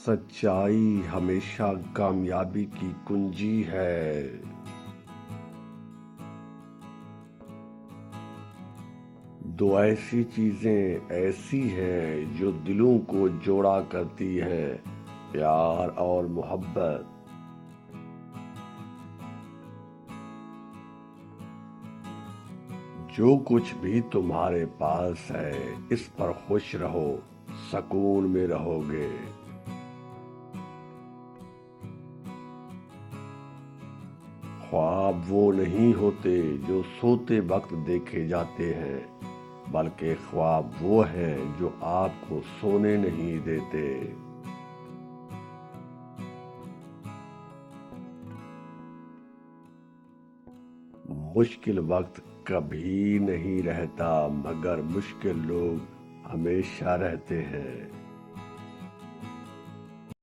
سچائی ہمیشہ کامیابی کی کنجی ہے۔ دو ایسی چیزیں ایسی ہیں جو دلوں کو جوڑا کرتی ہیں، پیار اور محبت۔ جو کچھ بھی تمہارے پاس ہے اس پر خوش رہو، سکون میں رہو گے۔ خواب وہ نہیں ہوتے جو سوتے وقت دیکھے جاتے ہیں، بلکہ خواب وہ ہیں جو آپ کو سونے نہیں دیتے۔ مشکل وقت کبھی نہیں رہتا، مگر مشکل لوگ ہمیشہ رہتے ہیں۔